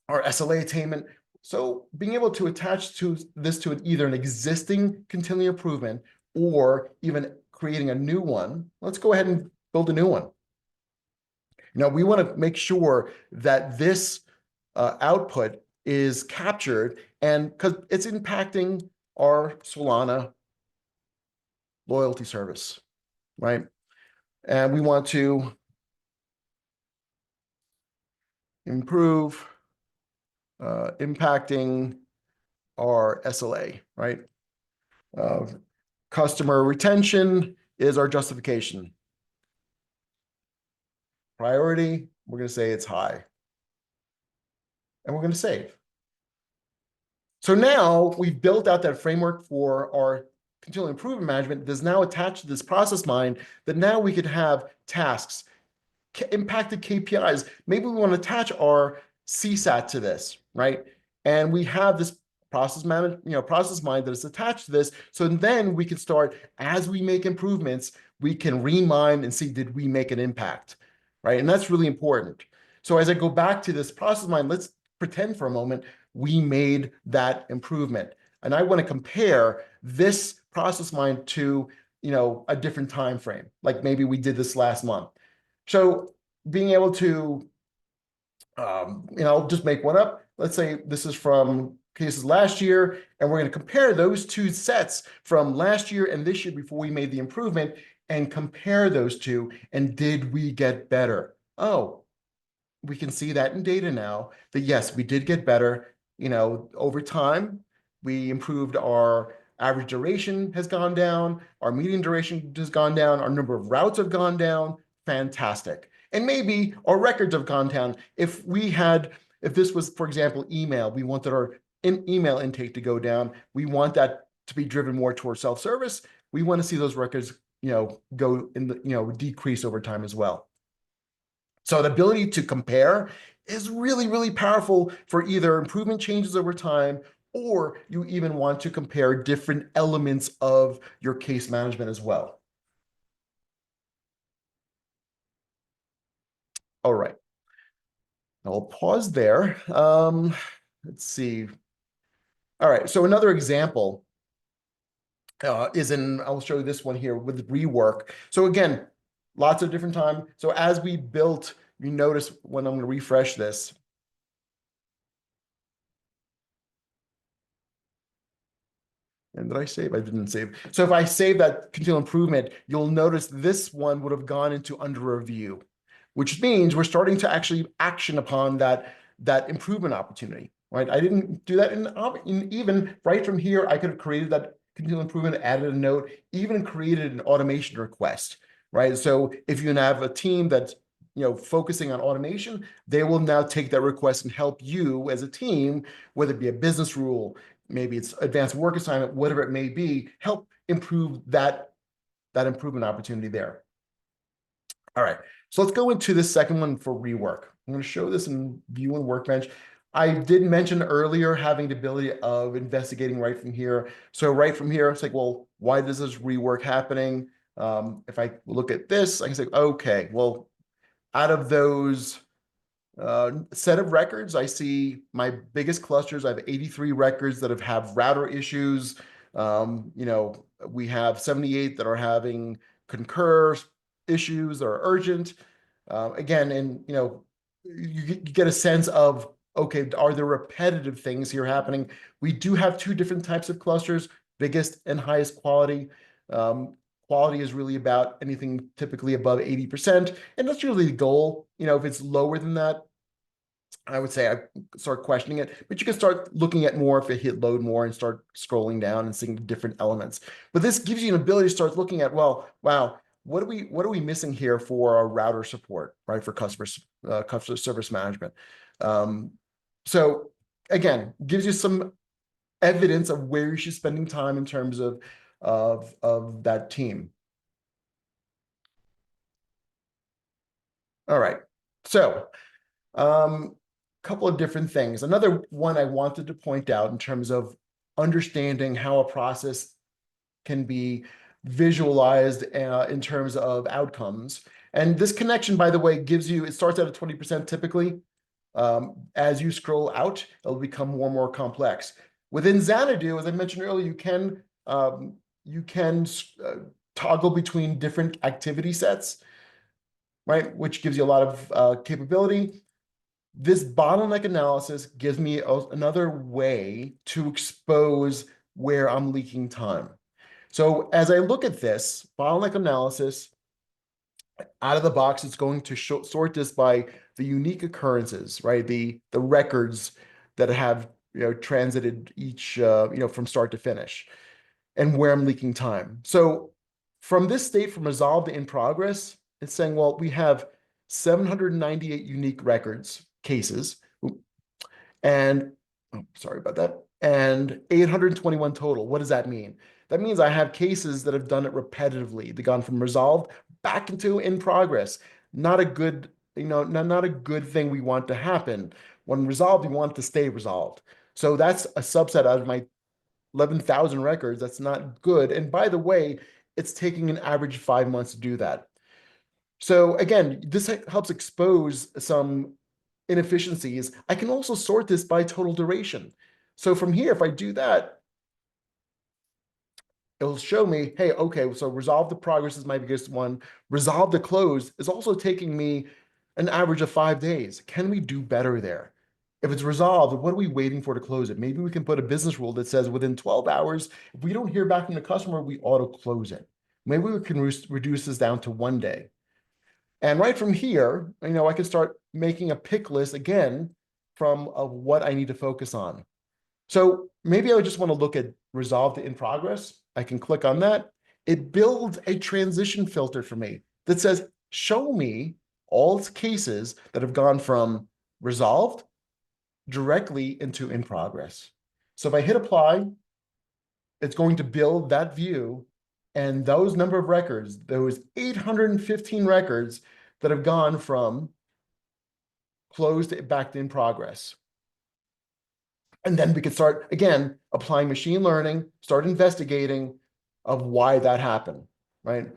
SLA attainment. So being able to attach to this to either an existing continuing improvement or even creating a new one, let's go ahead and build a new one. Now, we want to make sure that this output is captured, and because it's impacting our Solana loyalty service, right? And we want to improve impacting our SLA, right? Customer retention is our justification. Priority, we're going to say it's high. And we're going to save. So now we've built out that framework for our continual improvement management that's now attached to this process mind, that now we could have tasks, impacted KPIs. Maybe we want to attach our CSAT to this, right? And we have this process mind that is attached to this. So then we can start, as we make improvements, we can remind and see, did we make an impact, right? And that's really important. So as I go back to this process mind, let's pretend for a moment we made that improvement. And I want to compare this process mind to, a different time frame, like maybe we did this last month. So being able to, just make one up. Let's say this is from cases last year, and we're going to compare those two sets from last year and this year before we made the improvement, and compare those two, and did we get better? Oh, we can see that in data now, that yes, we did get better. Over time, we improved. Our average duration has gone down, our median duration has gone down, our number of routes have gone down. Fantastic. And maybe our records have gone down. If this was, for example, email, we wanted our email intake to go down. We want that to be driven more towards self-service. We want to see those records, go in the, decrease over time as well. So the ability to compare is really, really powerful for either improvement changes over time, or you even want to compare different elements of your case management as well. All right. I'll pause there. Let's see. All right. So another example I'll show you this one here with rework. So again, lots of different time. So as we built, you notice when I'm going to refresh this. And did I save? I didn't save. So if I save that continual improvement, you'll notice this one would have gone into under review, which means we're starting to actually action upon that improvement opportunity, right? I didn't do that in even right from here. I could have created that continual improvement, added a note, even created an automation request, right? So if you have a team that's focusing on automation, they will now take that request and help you as a team, whether it be a business rule, maybe it's advanced work assignment, whatever it may be, help improve that improvement opportunity there. All right, so let's go into the second one for rework. I'm going to show this in View and Workbench. I did mention earlier having the ability of investigating right from here. So right from here, it's like, well, why is this rework happening? If I look at this, I can say, okay, well, out of those set of records, I see my biggest clusters. I have 83 records that have router issues. We have 78 that are having concur issues that are urgent. Again, and you get a sense of, okay, are there repetitive things here happening? We do have two different types of clusters, biggest and highest quality. Quality is really about anything typically above 80%. And that's really the goal. If it's lower than that, I would say I start questioning it, but you can start looking at more if it hit load more and start scrolling down and seeing different elements. But this gives you an ability to start looking at, well, wow, what are we missing here for our router support, right? For customer service management. So again, gives you some evidence of where you should spending time in terms of that team. All right. So, couple of different things. Another one I wanted to point out in terms of understanding how a process can be visualized in terms of outcomes. And this connection, by the way, gives you, it starts out at 20% typically. As you scroll out, it'll become more and more complex. Within Xanadu, as I mentioned earlier, you can toggle between different activity sets, right? Which gives you a lot of capability. This bottleneck analysis gives me another way to expose where I'm leaking time. So as I look at this bottleneck analysis, out of the box, it's going to sort this by the unique occurrences, right? The records that have transited each from start to finish, and where I'm leaking time. So from this state, from resolved to in progress, it's saying, well, we have 798 unique records cases, and sorry about that, and 821 total. What does that mean? That means I have cases that have done it repetitively. They've gone from resolved back into in progress. Not a good, not a good thing we want to happen. When resolved, we want it to stay resolved. So that's a subset out of my 11,000 records. That's not good. And by the way, it's taking an average 5 months to do that. So again, this helps expose some inefficiencies. I can also sort this by total duration. So from here, if I do that, it'll show me, hey, okay, so resolve the progress is my biggest one. Resolve the close is also taking me an average of 5 days. Can we do better there? If it's resolved, what are we waiting for to close it? Maybe we can put a business rule that says within 12 hours, if we don't hear back from the customer, we auto close it. Maybe we can reduce this down to 1 day. And right from here, I can start making a pick list again of what I need to focus on. So maybe I would just want to look at resolved to in progress. I can click on that. It builds a transition filter for me that says, show me all cases that have gone from resolved directly into in progress. So if I hit apply, it's going to build that view, and those number of records, those 815 records that have gone from closed back to in progress. And then we could start, again, applying machine learning, start investigating of why that happened, right?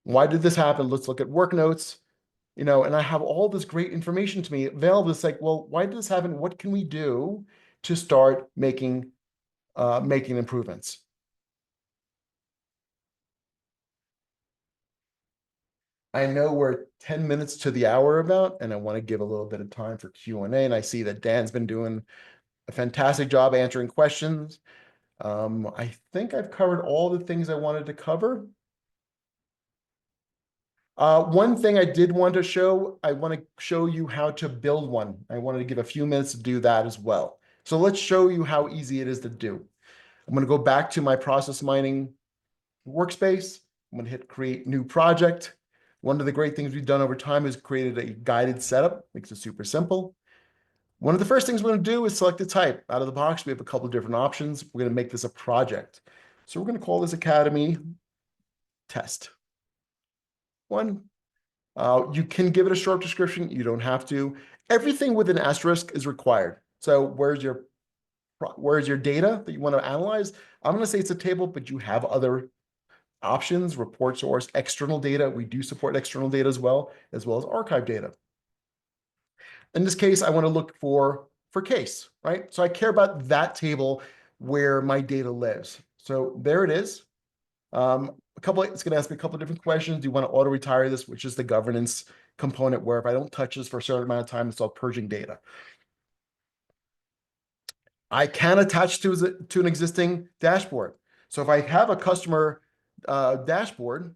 Why did this happen? Let's look at work notes, and I have all this great information to me available. It's like, well, why did this happen? What can we do to start making improvements? I know we're 10 minutes to the hour about, and I want to give a little bit of time for Q&A. And I see that Dan's been doing a fantastic job answering questions. I think I've covered all the things I wanted to cover. One thing I did want to show, I want to show you how to build one. I wanted to give a few minutes to do that as well. So let's show you how easy it is to do. I'm going to go back to my process mining workspace. I'm going to hit create new project. One of the great things we've done over time is created a guided setup, makes it super simple. One of the first things we're going to do is select a type. Out of the box, we have a couple of different options. We're going to make this a project. So we're going to call this Academy Test 1. You can give it a short description. You don't have to. Everything with an asterisk is required. So where's your data that you want to analyze? I'm going to say it's a table, but you have other options, report source, external data. We do support external data as well as archive data. In this case, I want to look for case, right? So I care about that table where my data lives. So there it is. It's going to ask me a couple of different questions. Do you want to auto retire this, which is the governance component where if I don't touch this for a certain amount of time, it's all purging data. I can attach to an existing dashboard. So if I have a customer dashboard,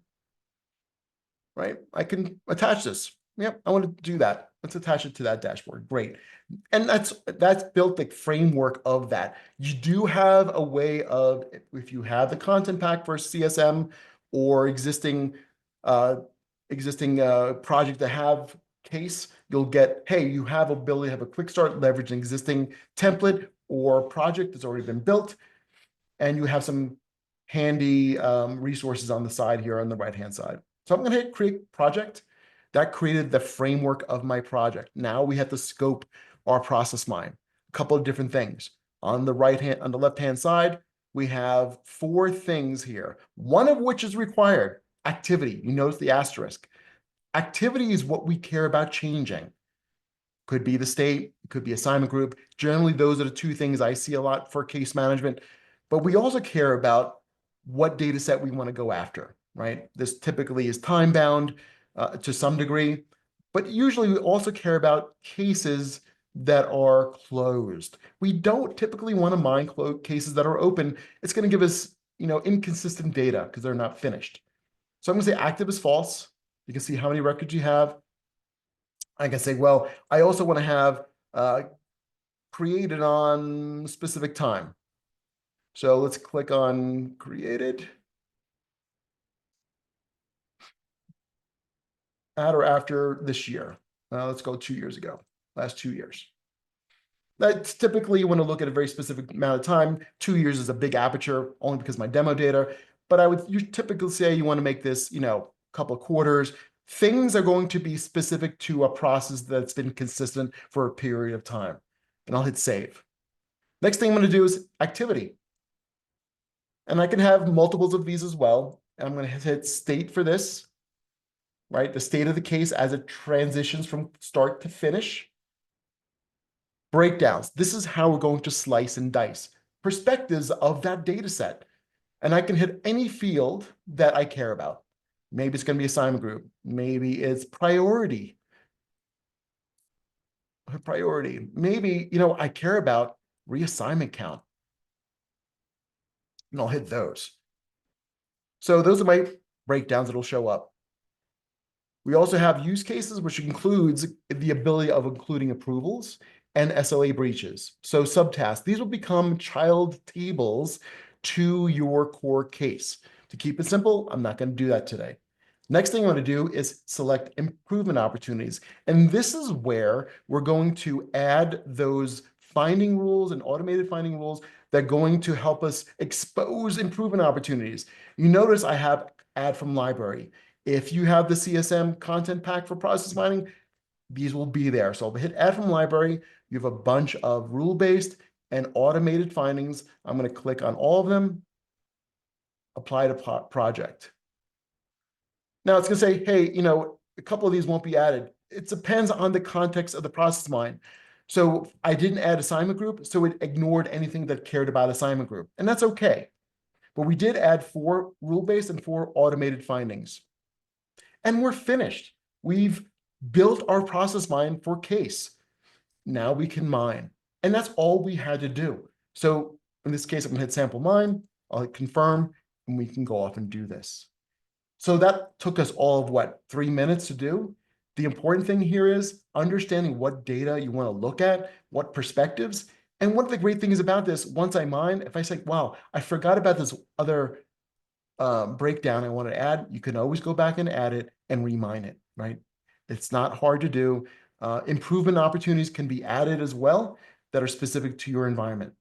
right, I can attach this. Yep, I want to do that. Let's attach it to that dashboard. Great. And that's built the framework of that. You do have a way of, if you have the content pack for CSM or existing project that have case, you'll get, hey, you have ability to have a quick start, leverage an existing template, or project that's already been built, and you have some handy resources on the side here on the right-hand side. So I'm going to hit create project. That created the framework of my project. Now we have to scope our process mine. A couple of different things. On the left-hand side, we have 4 things here, one of which is required, activity. You notice the asterisk. Activity is what we care about changing. Could be the state, could be assignment group. Generally, those are the 2 things I see a lot for case management. But we also care about what data set we want to go after, right? This typically is time-bound to some degree, but usually we also care about cases that are closed. We don't typically want to mine cases that are open. It's going to give us, inconsistent data because they're not finished. So I'm going to say active is false. You can see how many records you have. I can say, well, I also want to have created on specific time. So let's click on created. At or after this year. Let's go 2 years ago, last 2 years. That's typically you want to look at a very specific amount of time. 2 years is a big aperture, only because of my demo data. But you typically say you want to make this, a couple of quarters. Things are going to be specific to a process that's been consistent for a period of time. And I'll hit save. Next thing I'm going to do is activity. And I can have multiples of these as well. I'm going to hit state for this, right? The state of the case as it transitions from start to finish. Breakdowns. This is how we're going to slice and dice perspectives of that data set. And I can hit any field that I care about. Maybe it's going to be assignment group. Maybe it's priority. Maybe, I care about reassignment count. And I'll hit those. So those are my breakdowns that'll show up. We also have use cases, which includes the ability of including approvals and SLA breaches. So subtasks, these will become child tables to your core case. To keep it simple, I'm not going to do that today. Next thing I'm going to do is select improvement opportunities. And this is where we're going to add those finding rules and automated finding rules that are going to help us expose improvement opportunities. You notice I have add from library. If you have the CSM content pack for process mining, these will be there. So I'll hit add from library. You have a bunch of rule-based and automated findings. I'm going to click on all of them, apply to project. Now it's going to say, hey, a couple of these won't be added. It depends on the context of the process mine. So I didn't add assignment group, so it ignored anything that cared about assignment group. And that's okay. But we did add 4 rule-based and 4 automated findings. And we're finished. We've built our process mine for case. Now we can mine. And that's all we had to do. So in this case, I'm going to hit sample mine. I'll hit confirm, and we can go off and do this. So that took us all of what, 3 minutes to do? The important thing here is understanding what data you want to look at, what perspectives. And one of the great things about this, once I mine, if I say, wow, I forgot about this other breakdown I want to add, you can always go back and add it and remine it, right? It's not hard to do. Improvement opportunities can be added as well that are specific to your environment.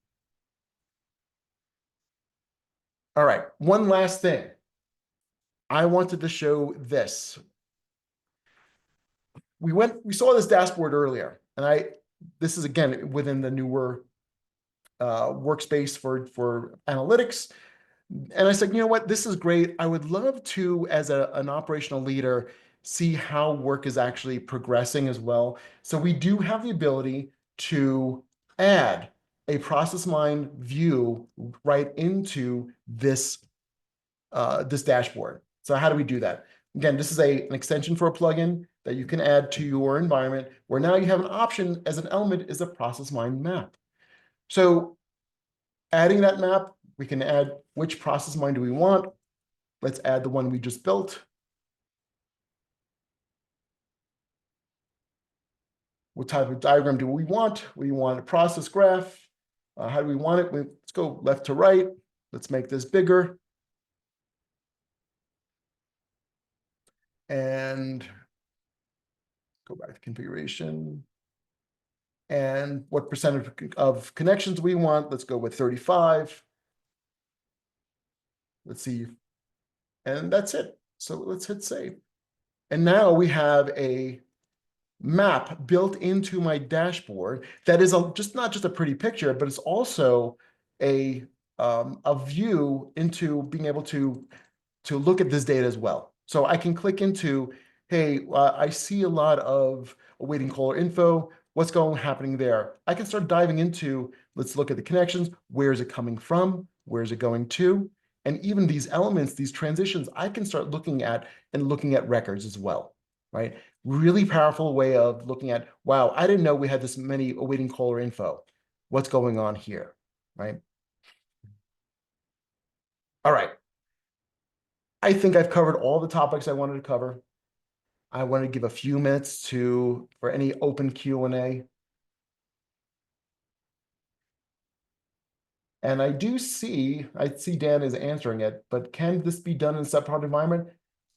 All right, one last thing. I wanted to show this. We saw this dashboard earlier, and this is again within the newer workspace for analytics. And I said, you know what, this is great. I would love to, as an operational leader, see how work is actually progressing as well. So we do have the ability to add a process mine view right into this, this dashboard. So how do we do that? Again, this is an extension for a plugin that you can add to your environment, where now you have an option as an element is a process mine map. So adding that map, we can add which process mine do we want. Let's add the one we just built. What type of diagram do we want? We want a process graph. How do we want it? Let's go left to right. Let's make this bigger. And go back to configuration. And what percentage of connections we want. Let's go with 35. Let's see. And that's it. So let's hit save. And now we have a map built into my dashboard that is just not just a pretty picture, but it's also a view into being able to look at this data as well. So I can click into, hey, I see a lot of awaiting caller info. What's happening there? I can start diving into, let's look at the connections. Where is it coming from? Where is it going to? And even these elements, these transitions, I can start looking at records as well, right? Really powerful way of looking at, wow, I didn't know we had this many awaiting caller info. What's going on here, right? All right. I think I've covered all the topics I wanted to cover. I want to give a few minutes for any open Q&A. And I see Dan is answering it, but can this be done in a subprod environment?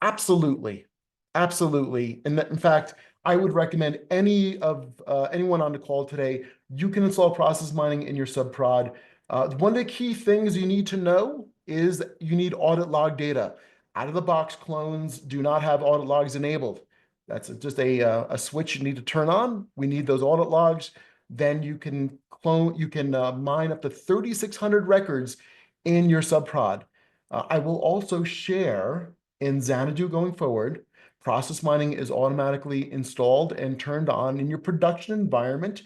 Absolutely. Absolutely. And in fact, I would recommend anyone on the call today, you can install process mining in your subprod. One of the key things you need to know is you need audit log data. Out of the box clones do not have audit logs enabled. That's just a switch you need to turn on. We need those audit logs. Then you can mine up to 3,600 records in your subprod. I will also share in Xanadu going forward, process mining is automatically installed and turned on in your production environment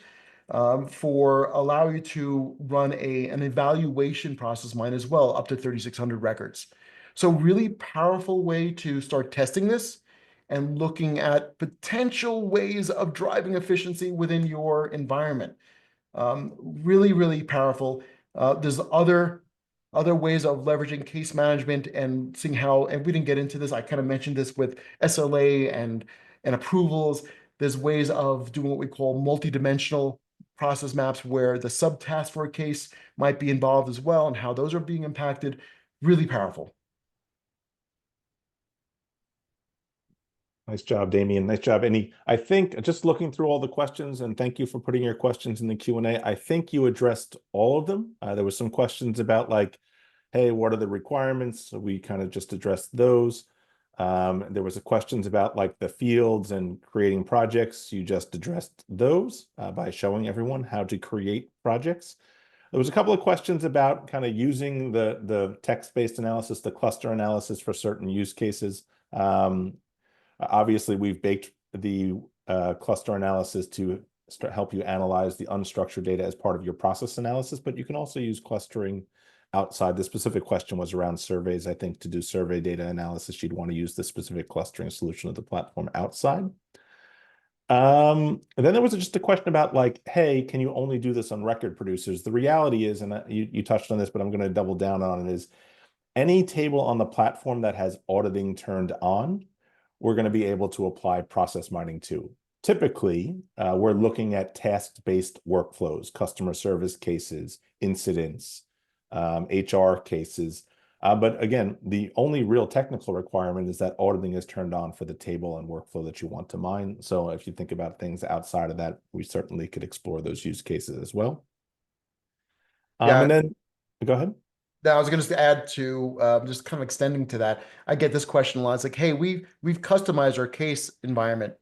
for allow you to run an evaluation process mine as well, up to 3,600 records. So really powerful way to start testing this and looking at potential ways of driving efficiency within your environment. Really, really powerful. There's other ways of leveraging case management and seeing how, and we didn't get into this, I kind of mentioned this with SLA and approvals. There's ways of doing what we call multi-dimensional process maps where the subtask for a case might be involved as well and how those are being impacted. Really powerful. Nice job, Damian. Nice job. I think just looking through all the questions, and thank you for putting your questions in the Q&A. I think you addressed all of them. There were some questions about like, hey, what are the requirements? So we kind of just addressed those. There was questions about like the fields and creating projects. You just addressed those by showing everyone how to create projects. There was a couple of questions about kind of using the text-based analysis, the cluster analysis for certain use cases. Obviously, we've baked the cluster analysis to help you analyze the unstructured data as part of your process analysis, but you can also use clustering outside. The specific question was around surveys. I think to do survey data analysis, you'd want to use the specific clustering solution of the platform outside. And then there was just a question about like, hey, can you only do this on record producers? The reality is, and you touched on this, but I'm going to double down on it, is any table on the platform that has auditing turned on, we're going to be able to apply process mining to. Typically, we're looking at task-based workflows, customer service cases, incidents, HR cases. But again, the only real technical requirement is that auditing is turned on for the table and workflow that you want to mine. So if you think about things outside of that, we certainly could explore those use cases as well. And then, go ahead. Now, I was going to add to just kind of extending to that. I get this question a lot. It's like, hey, we've customized our case environment,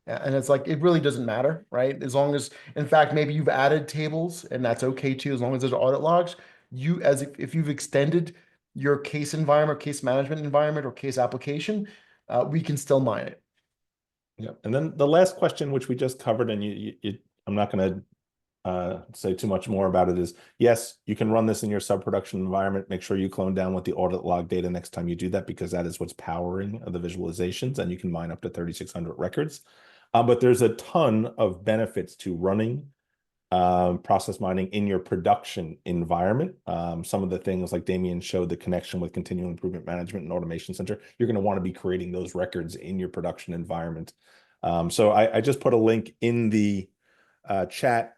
and it's like it really doesn't matter, right? As long as, in fact, maybe you've added tables, and that's okay too, as long as there's audit logs. If you've extended your case environment, case management environment, or case application, we can still mine it. Yeah, and then the last question, which we just covered, and I'm not going to say too much more about it, is yes, you can run this in your sub-production environment. Make sure you clone down with the audit log data next time you do that, because that is what's powering the visualizations, and you can mine up to 3,600 records. But there's a ton of benefits to running process mining in your production environment. Some of the things like Damian showed, the connection with continual improvement management and automation center, you're going to want to be creating those records in your production environment. So I just put a link in the chat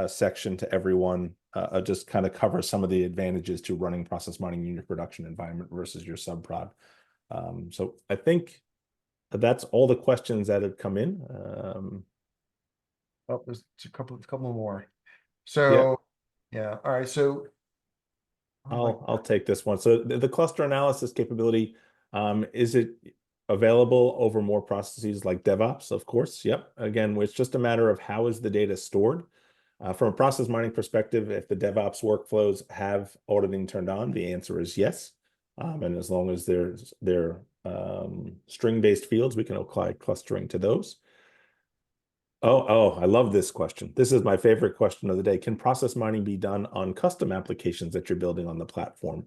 section to everyone, just kind of cover some of the advantages to running process mining in your production environment versus your subprod. So I think that's all the questions that have come in. Oh, there's a couple more. So, yeah, all right, so. I'll take this one. So the cluster analysis capability, is it available over more processes like DevOps? Of course, yep. Again, it's just a matter of how is the data stored. From a process mining perspective, if the DevOps workflows have auditing turned on, the answer is yes. And as long as they're string-based fields, we can apply clustering to those. Oh, I love this question. This is my favorite question of the day. Can process mining be done on custom applications that you're building on the platform?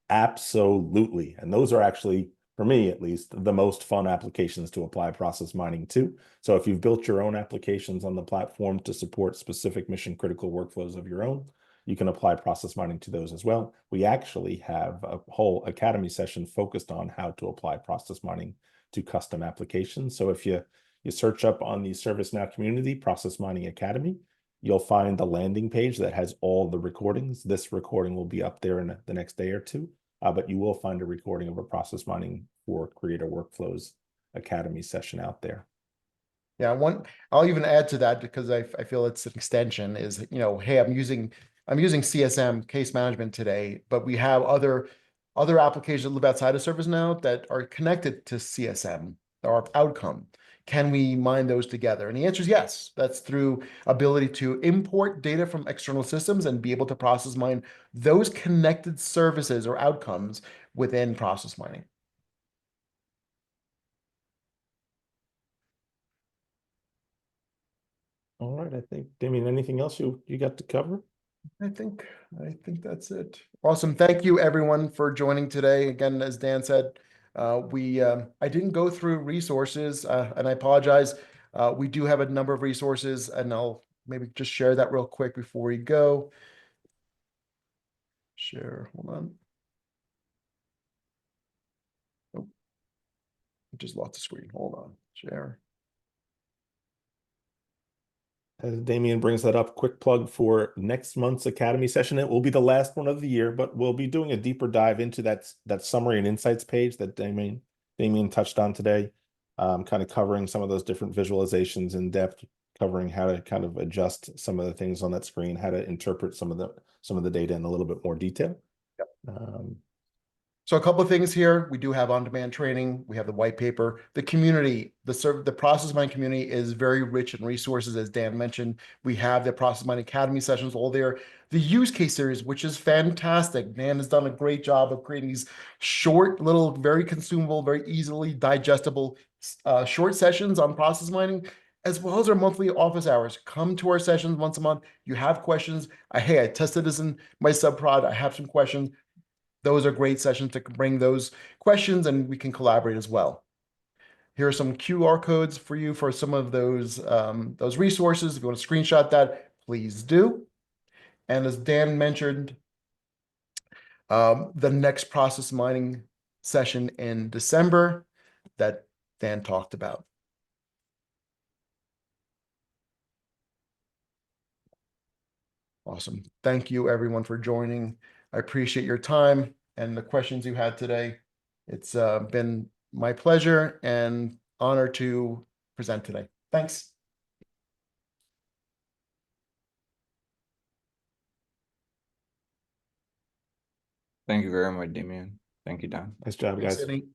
Absolutely. And those are actually, for me at least, the most fun applications to apply process mining to. So if you've built your own applications on the platform to support specific mission critical workflows of your own, you can apply process mining to those as well. We actually have a whole academy session focused on how to apply process mining to custom applications. So if you search up on the ServiceNow community, Process Mining Academy, you'll find the landing page that has all the recordings. This recording will be up there in the next day or two, but you will find a recording of a Process Mining for Creator Workflows Academy session out there. Yeah, I'll even add to that because I feel it's an extension is, hey, I'm using CSM case management today, but we have other applications that live outside of ServiceNow that are connected to CSM or outcome. Can we mine those together? And the answer is yes. That's through ability to import data from external systems and be able to process mine those connected services or outcomes within process mining. All right, I think, Damian, anything else you got to cover? I think that's it. Awesome. Thank you everyone for joining today. Again, as Dan said, I didn't go through resources, and I apologize. We do have a number of resources, and I'll maybe just share that real quick before we go. Share, hold on. Oh, I just lost the screen. Hold on. Share. As Damian brings that up, quick plug for next month's Academy session. It will be the last one of the year, but we'll be doing a deeper dive into that summary and insights page that Damian touched on today, kind of covering some of those different visualizations in depth, covering how to kind of adjust some of the things on that screen, how to interpret some of the data in a little bit more detail. Yep. So a couple of things here. We do have on-demand training. We have the white paper. The community, the process mining community is very rich in resources, as Dan mentioned. We have the Process Mining Academy sessions all there. The use case series, which is fantastic. Dan has done a great job of creating these short, little, very consumable, very easily digestible short sessions on process mining, as well as our monthly office hours. Come to our sessions once a month. You have questions. Hey, I tested this in my subprod. I have some questions. Those are great sessions to bring those questions, and we can collaborate as well. Here are some QR codes for you for some of those resources. If you want to screenshot that, please do. And as Dan mentioned, the next process mining session in December that Dan talked about. Awesome. Thank you everyone for joining. I appreciate your time and the questions you had today. It's been my pleasure and honor to present today. Thanks. Thank you very much, Damian. Thank you, Dan. Nice job, Thanks, guys. Sydney.